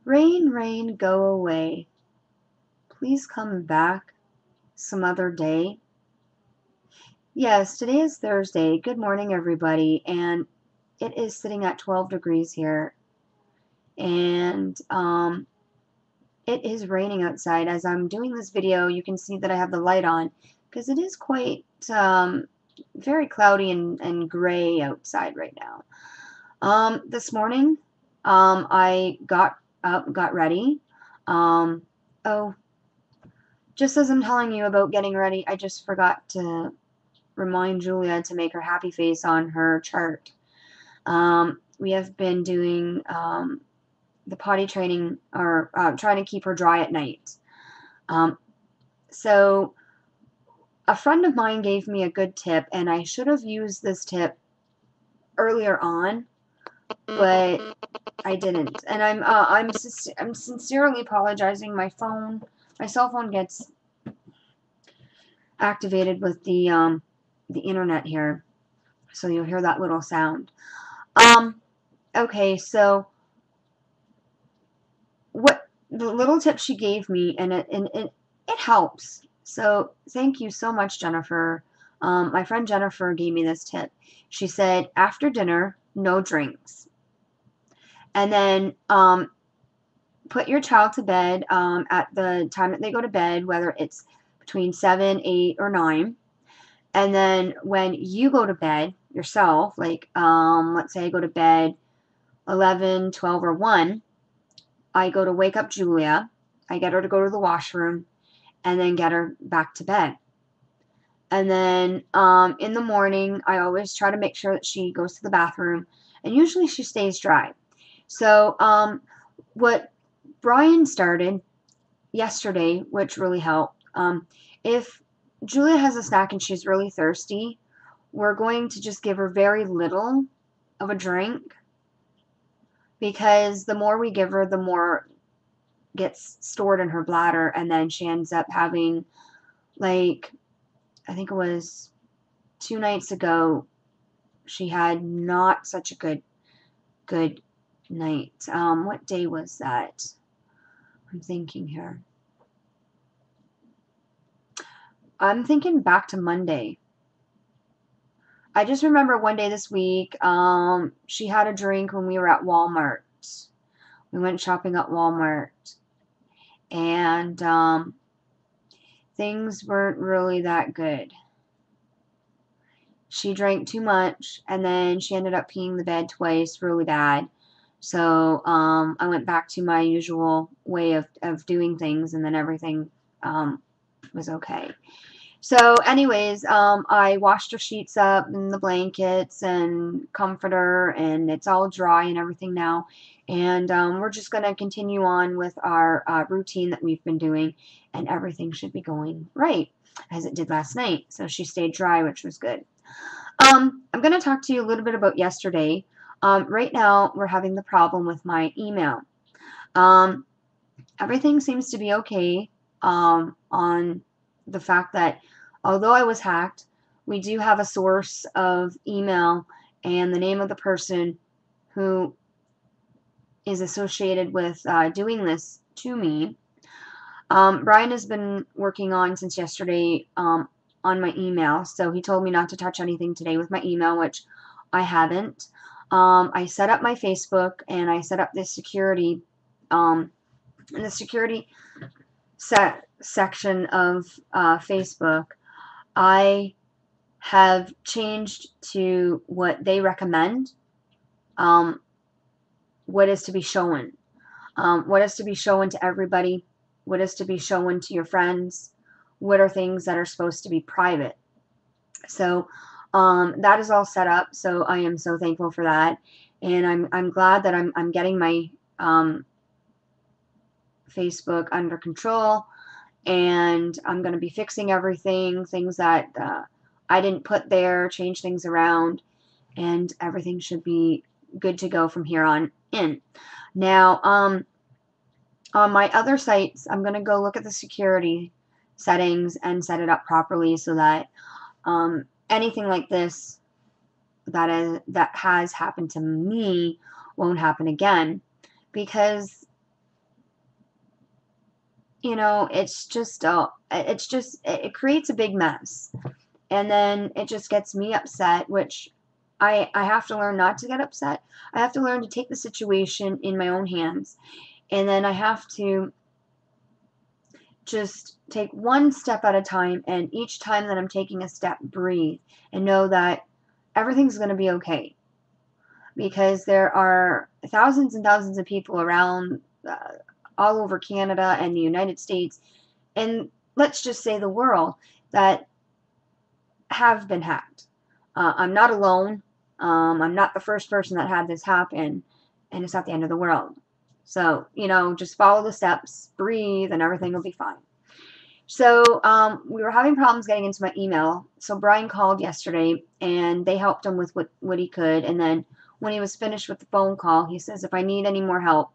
Rain, rain, go away. Please come back some other day. Yes, today is Thursday. Good morning, everybody. And it is sitting at 12 degrees here. And it is raining outside. As I'm doing this video, you can see that I have the light on because it is quite very cloudy and gray outside right now. This morning, I got up, got ready. Oh, just as I'm telling you about getting ready, I just forgot to remind Julia to make her happy face on her chart. We have been doing the potty training, or trying to keep her dry at night. So a friend of mine gave me a good tip, and I should have used this tip earlier on, but I didn't. And I'm sincerely apologizing. My cell phone gets activated with the internet here, so you'll hear that little sound. Okay, so what the little tip she gave me, and it helps. So thank you so much, Jennifer. My friend Jennifer gave me this tip. She said, after dinner, no drinks. And then put your child to bed at the time that they go to bed, whether it's between 7, 8, or 9. And then when you go to bed yourself, like let's say I go to bed 11, 12, or 1, I go to wake up Julia. I get her to go to the washroom and then get her back to bed. And then in the morning, I always try to make sure that she goes to the bathroom, and usually she stays dry. So what Brian started yesterday, which really helped, if Julia has a snack and she's really thirsty, we're going to just give her very little of a drink, because the more we give her, the more gets stored in her bladder, and then she ends up having, like, I think it was 2 nights ago, she had not such a good night. What day was that? I'm thinking here. I'm thinking back to Monday. I just remember one day this week, she had a drink when we were at Walmart. We went shopping at Walmart, and things weren't really that good. She drank too much, and then she ended up peeing the bed twice really bad. So I went back to my usual way of doing things, and then everything was okay. So anyways, I washed her sheets up and the blankets and comforter, and it's all dry and everything now. And we're just going to continue on with our routine that we've been doing, and everything should be going right as it did last night. So she stayed dry, which was good. I'm going to talk to you a little bit about yesterday. Right now, we're having the problem with my email. Everything seems to be okay on the fact that although I was hacked, we do have a source of email and the name of the person who is associated with doing this to me. Brian has been working on since yesterday on my email, so he told me not to touch anything today with my email, which I haven't. I set up my Facebook, and I set up this security in the security section of Facebook. I have changed to what they recommend, what is to be shown, what is to be shown to everybody, what is to be shown to your friends, what are things that are supposed to be private. So that is all set up, so I am so thankful for that, and I'm glad that I'm getting my Facebook under control, and I'm going to be fixing everything, things that I didn't put there, change things around, and everything should be good to go from here on in. Now, on my other sites, I'm going to go look at the security settings and set it up properly so that anything like this that has happened to me won't happen again, because you know, it creates a big mess. And then it just gets me upset, which I have to learn not to get upset. I have to learn to take the situation in my own hands. And then I have to just take one step at a time, and each time that I'm taking a step, breathe and know that everything's going to be okay. Because there are thousands and thousands of people around all over Canada and the United States, and let's just say the world, that have been hacked. I'm not alone. I'm not the first person that had this happen, and it's not the end of the world. So, you know, just follow the steps, breathe, and everything will be fine. So, we were having problems getting into my email. So Brian called yesterday, and they helped him with what he could. And then when he was finished with the phone call, he says, if I need any more help,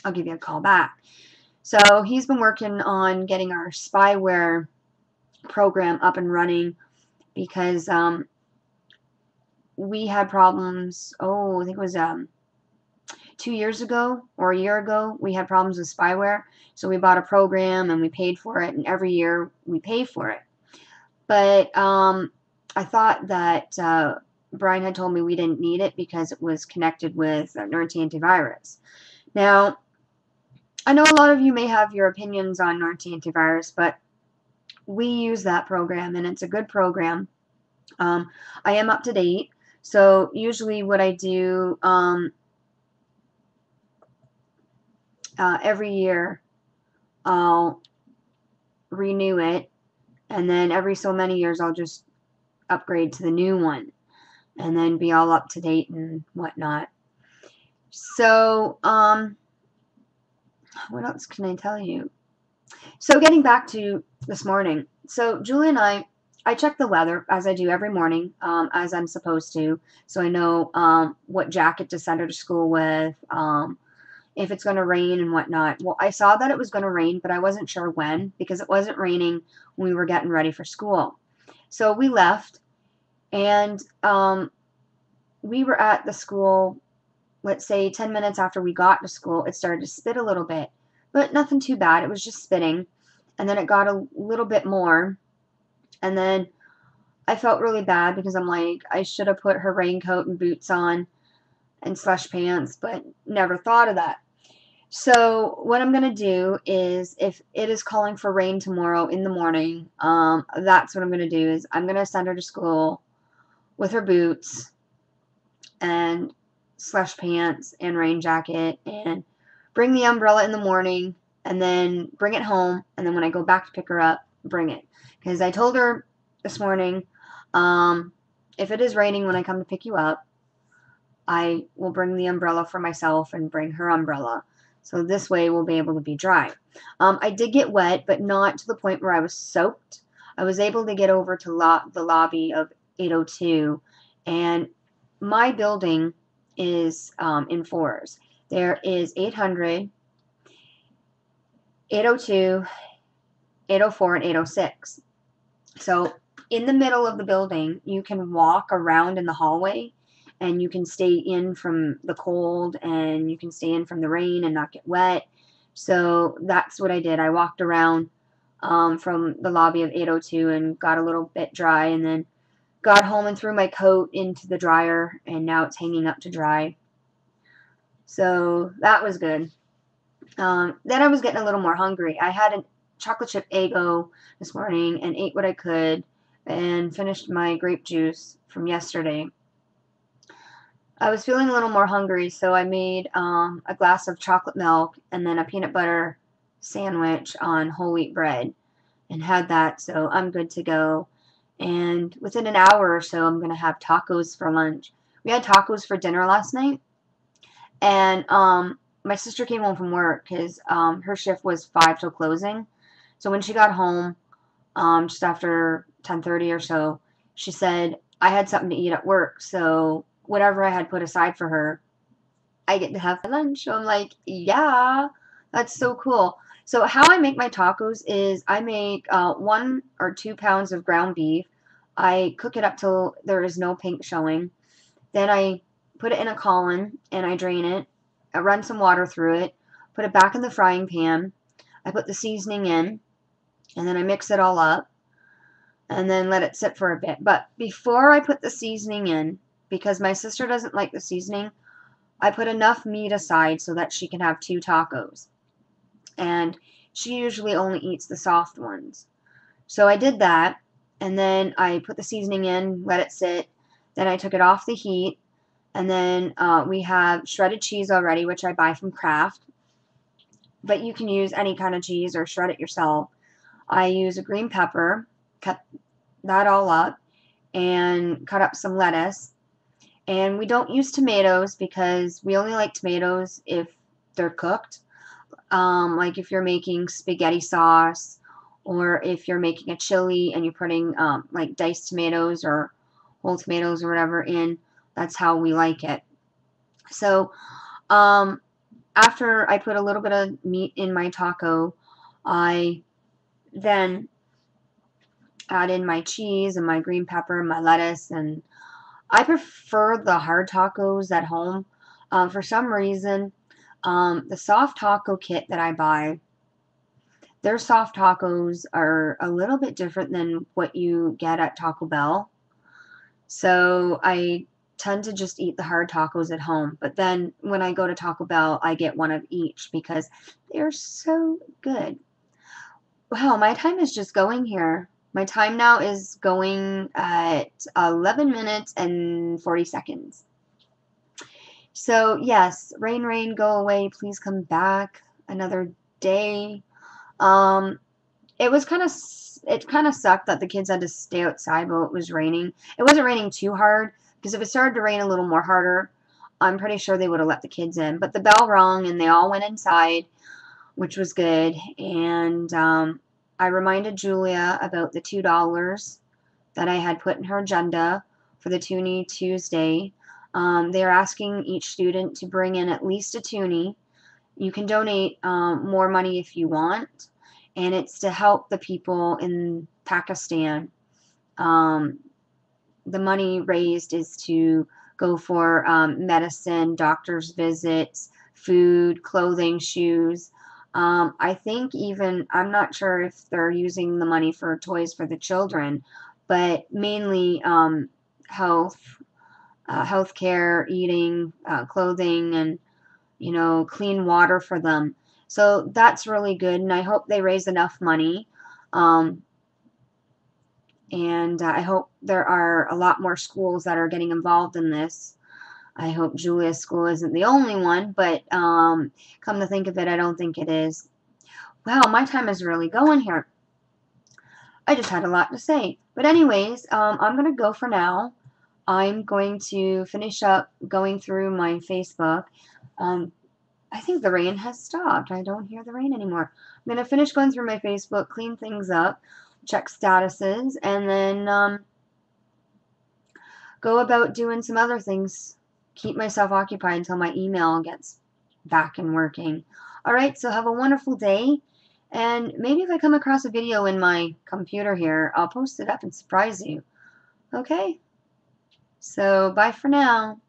I'll give you a call back. So he's been working on getting our spyware program up and running, because we had problems, oh, I think it was 2 years ago or a year ago, we had problems with spyware. So we bought a program and we paid for it, and every year we pay for it. But I thought that Brian had told me we didn't need it because it was connected with Norton antivirus. Now, I know a lot of you may have your opinions on Norton antivirus, but we use that program, and it's a good program. I am up to date. So usually what I do every year, I'll renew it, and then every so many years I'll just upgrade to the new one, and then be all up to date and whatnot. So what else can I tell you? So getting back to this morning, so Julie and I check the weather as I do every morning, as I'm supposed to, so I know what jacket to send her to school with, if it's going to rain and whatnot. Well, I saw that it was going to rain, but I wasn't sure when, because it wasn't raining when we were getting ready for school. So we left, and we were at the school, let's say 10 minutes after we got to school. It started to spit a little bit, but nothing too bad. It was just spitting, and then it got a little bit more, and then I felt really bad because I'm like, I should have put her raincoat and boots on and slush pants, but never thought of that. So what I'm going to do is, if it is calling for rain tomorrow in the morning, that's what I'm going to do, is I'm going to send her to school with her boots and slush pants and rain jacket, and bring the umbrella in the morning, and then bring it home, and then when I go back to pick her up, bring it. Because I told her this morning, if it is raining when I come to pick you up, I will bring the umbrella for myself and bring her umbrella. So this way we'll be able to be dry. I did get wet, but not to the point where I was soaked. I was able to get over to the lobby of 802, and my building is in fours. There is 800, 802, 804, and 806. So in the middle of the building, you can walk around in the hallway, and you can stay in from the cold, and you can stay in from the rain and not get wet. So that's what I did. I walked around from the lobby of 802 and got a little bit dry, and then got home and threw my coat into the dryer, and now it's hanging up to dry. So that was good. Then I was getting a little more hungry. I had a chocolate chip Eggo this morning and ate what I could, and finished my grape juice from yesterday. I was feeling a little more hungry, so I made a glass of chocolate milk and then a peanut butter sandwich on whole wheat bread, and had that, so I'm good to go. And within an hour or so, I'm going to have tacos for lunch. We had tacos for dinner last night, and my sister came home from work because her shift was 5 till closing. So when she got home, just after 10:30 or so, she said, I had something to eat at work, so whatever I had put aside for her, I get to have for lunch. So I'm like, yeah, that's so cool. So how I make my tacos is I make 1 or 2 pounds of ground beef. I cook it up till there is no pink showing. Then I put it in a colander and I drain it. I run some water through it, put it back in the frying pan. I put the seasoning in, and then I mix it all up, and then let it sit for a bit. But before I put the seasoning in, because my sister doesn't like the seasoning, I put enough meat aside so that she can have 2 tacos. And she usually only eats the soft ones. So I did that, and then I put the seasoning in, let it sit, then I took it off the heat, and then we have shredded cheese already, which I buy from Kraft, but you can use any kind of cheese or shred it yourself. I use a green pepper, cut that all up, and cut up some lettuce. And we don't use tomatoes because we only like tomatoes if they're cooked. Like if you're making spaghetti sauce, or if you're making a chili and you're putting like diced tomatoes or whole tomatoes or whatever in, that's how we like it. So after I put a little bit of meat in my taco, I then add in my cheese and my green pepper and my lettuce, and I prefer the hard tacos at home. For some reason, the soft taco kit that I buy, their soft tacos are a little bit different than what you get at Taco Bell. So I tend to just eat the hard tacos at home. But then when I go to Taco Bell, I get one of each because they're so good. Wow, my time is just going here. My time now is going at 11 minutes and 40 seconds. So yes, rain, rain, go away. Please come back another day. Um, it kind of sucked that the kids had to stay outside while it was raining. It wasn't raining too hard, because if it started to rain a little more harder, I'm pretty sure they would have let the kids in. But the bell rung and they all went inside, which was good. And I reminded Julia about the $2 that I had put in her agenda for the Toonie Tuesday. They are asking each student to bring in at least a toonie. You can donate more money if you want, and it's to help the people in Pakistan. Um, the money raised is to go for medicine, doctor's visits, food, clothing, shoes. I think even, I'm not sure if they're using the money for toys for the children, but mainly health, healthcare, eating, clothing, and clean water for them. So that's really good, and I hope they raise enough money. Um, and I hope there are a lot more schools that are getting involved in this. I hope Julia's school isn't the only one, but come to think of it, I don't think it is. Wow, my time is really going here. I just had a lot to say. But anyways, I'm going to go for now. I'm going to finish up going through my Facebook. I think the rain has stopped. I don't hear the rain anymore. I'm going to finish going through my Facebook, clean things up, check statuses, and then go about doing some other things. Keep myself occupied until my email gets back and working. Alright, so have a wonderful day. And maybe if I come across a video in my computer here, I'll post it up and surprise you. Okay? So, bye for now.